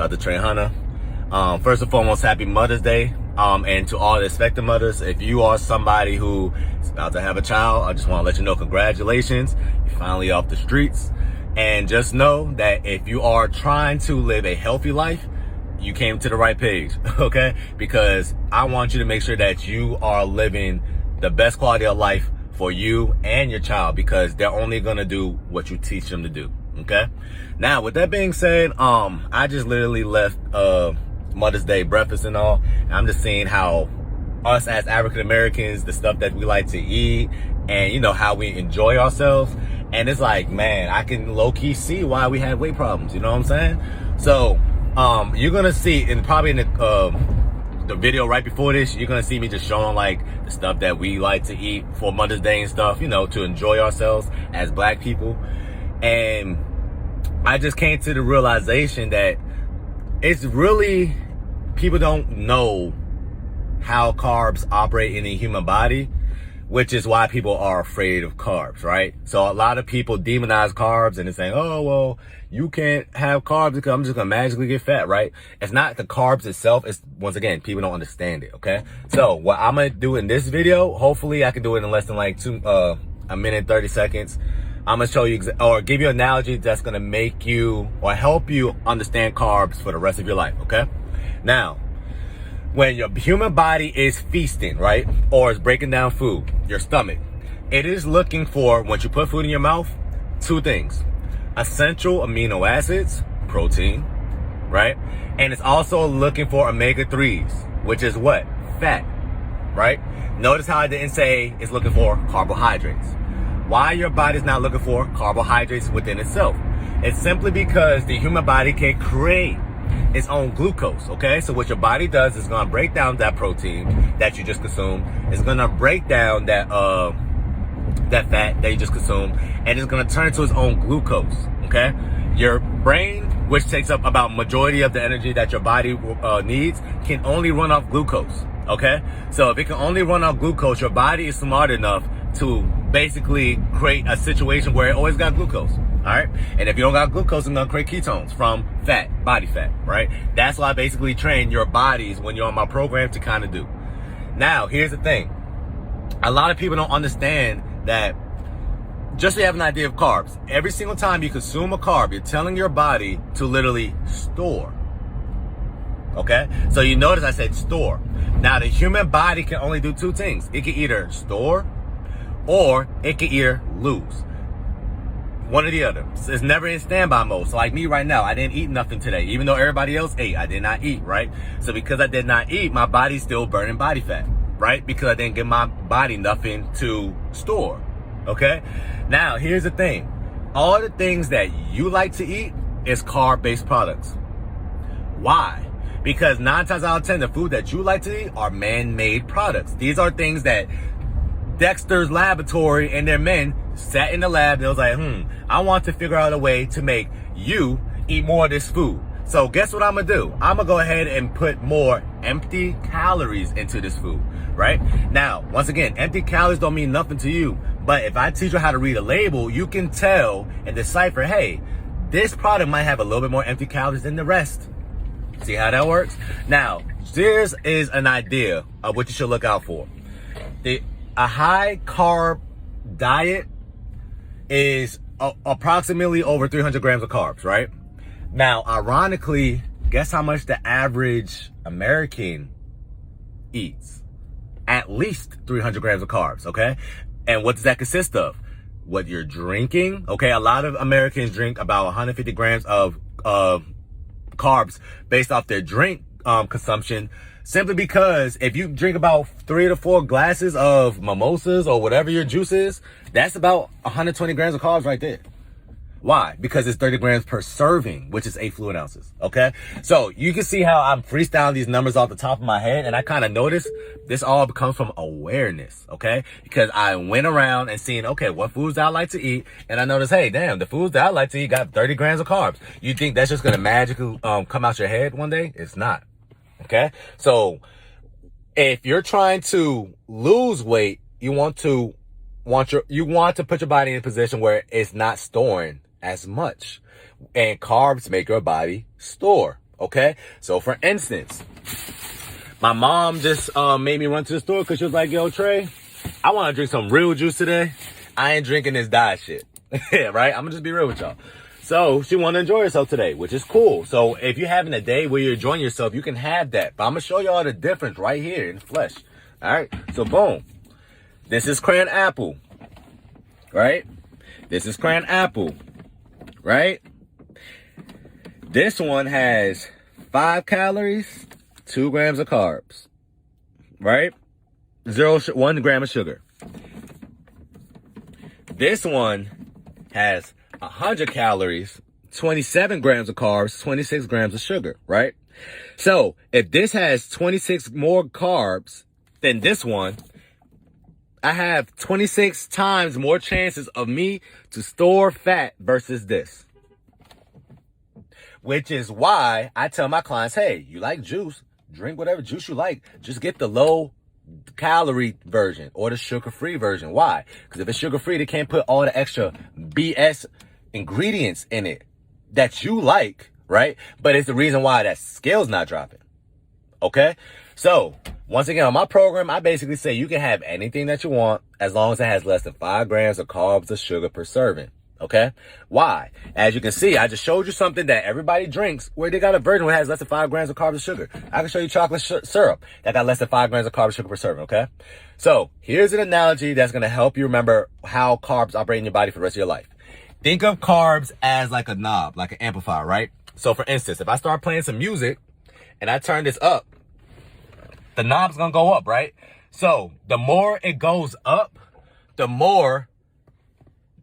Dr.Trehunna. First and foremost, happy Mother's Day. And to all the expectant mothers, if you are somebody who is about to have a child, I just want to let you know, congratulations. You're finally off the streets. And just know that if you are trying to live a healthy life, you came to the right page, okay? Because I want you to make sure that you are living the best quality of life for you and your child, because they're only gonna do what you teach them to do, okay? Now, with that being said, I just literally left Mother's Day breakfast and all, and I'm just seeing how us as African Americans, the stuff that we like to eat, and you know, how we enjoy ourselves. And it's like, man, I can low-key see why we have weight problems, you know what I'm saying? So you're gonna see, and probably in the video right before this, you're gonna see me just showing like the stuff that we like to eat for Mother's Day and stuff, you know, to enjoy ourselves as Black people. And I just came to the realization that it's really, people don't know how carbs operate in the human body, which is why people are afraid of carbs, right? So a lot of people demonize carbs and they're saying, oh, well, you can't have carbs because I'm just gonna magically get fat, right? It's not the carbs itself. It's, once again, people don't understand it, okay? So what I'm gonna do in this video, hopefully I can do it in less than like a minute, 30 seconds. I'm gonna show you, or give you an analogy that's gonna make you, or help you understand carbs for the rest of your life, okay? Now, when your human body is feasting, right? Or is breaking down food, your stomach, it is looking for, once you put food in your mouth, two things: essential amino acids, protein, right? And it's also looking for omega-3s, which is what? Fat, right? Notice how I didn't say it's looking for carbohydrates. Why your body's not looking for carbohydrates within itself? It's simply because the human body can create its own glucose, okay? So what your body does is gonna break down that protein that you just consumed. It's gonna break down that fat that you just consumed, and it's gonna turn into its own glucose, okay? Your brain, which takes up about majority of the energy that your body needs, can only run off glucose, okay? So if it can only run off glucose, your body is smart enough to basically create a situation where it always got glucose, all right? And if you don't got glucose, it's gonna create ketones from fat, body fat, right? That's what I basically train your bodies when you're on my program to kind of do. Now, here's the thing. A lot of people don't understand that, just so you have an idea of carbs, every single time you consume a carb, you're telling your body to literally store, okay? So you notice I said store. Now, the human body can only do two things. It can either store, or it can either lose. One or the other. It's never in standby mode. So like me right now, I didn't eat nothing today. Even though everybody else ate, I did not eat, right? So because I did not eat, my body's still burning body fat, right? Because I didn't give my body nothing to store, okay? Now, here's the thing. All the things that you like to eat is carb-based products. Why? Because 9 times out of 10, the food that you like to eat are man-made products. These are things that Dexter's laboratory and their men sat in the lab. They was like, I want to figure out a way to make you eat more of this food. So guess what I'm gonna do? I'm gonna go ahead and put more empty calories into this food, right? Now, once again, empty calories don't mean nothing to you, but if I teach you how to read a label, you can tell and decipher, hey, this product might have a little bit more empty calories than the rest. See how that works? Now, this is an idea of what you should look out for. A high carb diet is approximately over 300 grams of carbs, right? Now, ironically, guess how much the average American eats? At least 300 grams of carbs, okay? And what does that consist of? What you're drinking, okay? A lot of Americans drink about 150 grams of carbs based off their drink consumption, simply because if you drink about 3 to 4 glasses of mimosas or whatever your juice is, that's about 120 grams of carbs right there. Why? Because it's 30 grams per serving, which is 8 fluid ounces, okay? So you can see how I'm freestyling these numbers off the top of my head, and I kind of noticed this all comes from awareness, okay? Because I went around and seen, okay, what foods I like to eat, and I noticed, hey, damn, the foods that I like to eat got 30 grams of carbs. You think that's just gonna magically come out your head one day? It's not. Okay, so if you're trying to lose weight, you want to put your body in a position where it's not storing as much, and carbs make your body store. Okay? So for instance, my mom just made me run to the store because she was like, yo, Trey, I want to drink some real juice today. I ain't drinking this diet shit. Right? I'm going to just be real with y'all. So she wanted to enjoy herself today, which is cool. So if you're having a day where you're enjoying yourself, you can have that. But I'm going to show y'all the difference right here in the flesh. All right? So boom. This is crayon apple. Right? This is crayon apple. Right? This one has 5 calories, 2 grams of carbs. Right? 1 gram of sugar. This one has 100 calories, 27 grams of carbs, 26 grams of sugar, right? So if this has 26 more carbs than this one, I have 26 times more chances of me to store fat versus this. Which is why I tell my clients, hey, you like juice, drink whatever juice you like. Just get the low calorie version or the sugar-free version. Why? Because if it's sugar-free, they can't put all the extra BS ingredients in it that you like, right? But it's the reason why that scale's not dropping. Okay? So, once again, on my program, I basically say you can have anything that you want as long as it has less than 5 grams of carbs or sugar per serving. Okay? Why? As you can see, I just showed you something that everybody drinks where they got a version where it has less than 5 grams of carbs or sugar. I can show you chocolate syrup that got less than 5 grams of carbs or sugar per serving, okay? So, here's an analogy that's going to help you remember how carbs operate in your body for the rest of your life. Think of carbs as like a knob, like an amplifier, right? So, for instance, if I start playing some music and I turn this up, the knob's going to go up, right? So, the more it goes up, the more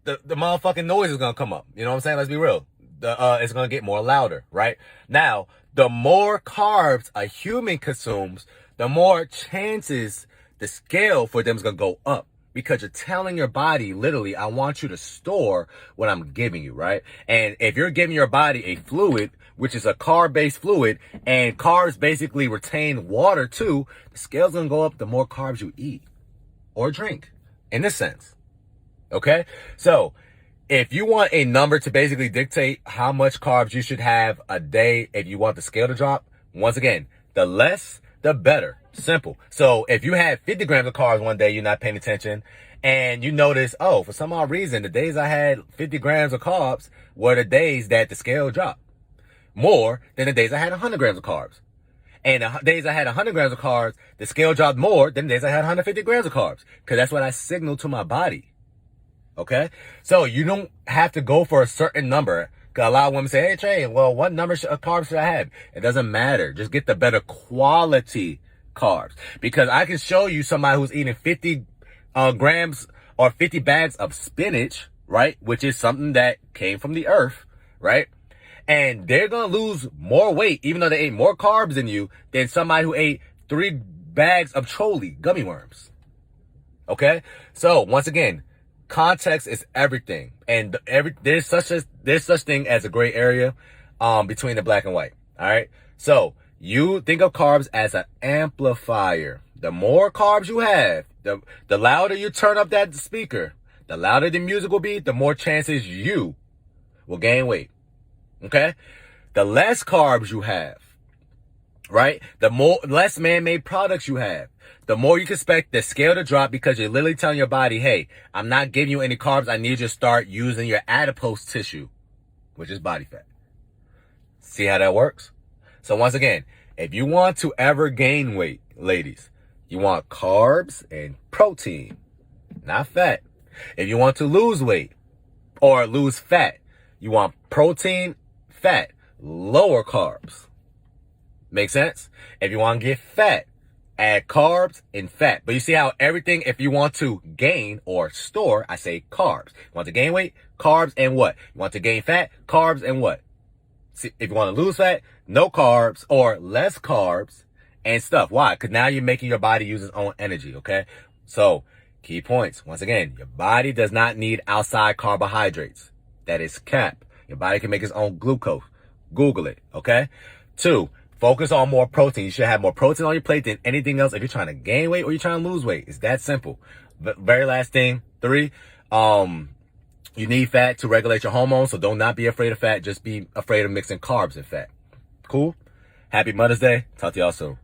the motherfucking noise is gonna come up. You know what I'm saying? Let's be real. It's gonna get more louder, right? Now, the more carbs a human consumes, the more chances the scale for them is gonna go up. Because you're telling your body, literally, I want you to store what I'm giving you, right? And if you're giving your body a fluid, which is a carb-based fluid, and carbs basically retain water too, the scale's gonna go up the more carbs you eat or drink, in this sense. Okay? So, if you want a number to basically dictate how much carbs you should have a day if you want the scale to drop, once again, the less, the better. Simple. So, if you had 50 grams of carbs one day, you're not paying attention, and you notice, oh, for some odd reason, the days I had 50 grams of carbs were the days that the scale dropped more than the days I had 100 grams of carbs. And the days I had 100 grams of carbs, the scale dropped more than the days I had 150 grams of carbs. Because that's what I signal to my body. Okay? So you don't have to go for a certain number. Cause a lot of women say, hey, Trey, well, what number of carbs should I have? It doesn't matter. Just get the better quality carbs. Because I can show you somebody who's eating 50 grams or 50 bags of spinach, right? Which is something that came from the earth, right? And they're going to lose more weight, even though they ate more carbs than you, than somebody who ate 3 bags of Chole gummy worms. Okay? So, once again, context is everything, and there's such thing as a gray area between the black and white. All right, so you think of carbs as an amplifier. The more carbs you have, the louder you turn up that speaker, the louder the music will be, the more chances you will gain weight. Okay, the less carbs you have, right? The less man-made products you have, the more you can expect the scale to drop, because you're literally telling your body, hey, I'm not giving you any carbs. I need you to start using your adipose tissue, which is body fat. See how that works? So once again, if you want to ever gain weight, ladies, you want carbs and protein, not fat. If you want to lose weight or lose fat, you want protein, fat, lower carbs. Make sense? If you want to get fat, add carbs and fat. But you see how everything, if you want to gain or store, I say carbs. You want to gain weight, carbs and what? You want to gain fat, carbs and what? See, if you want to lose fat, no carbs or less carbs and stuff. Why? Because now you're making your body use its own energy, okay? So, key points. Once again, your body does not need outside carbohydrates. That is cap. Your body can make its own glucose. Google it, okay? 2, focus on more protein. You should have more protein on your plate than anything else if you're trying to gain weight or you're trying to lose weight. It's that simple. The very last thing, 3, you need fat to regulate your hormones, so don't not be afraid of fat. Just be afraid of mixing carbs and fat. Cool? Happy Mother's Day. Talk to y'all soon.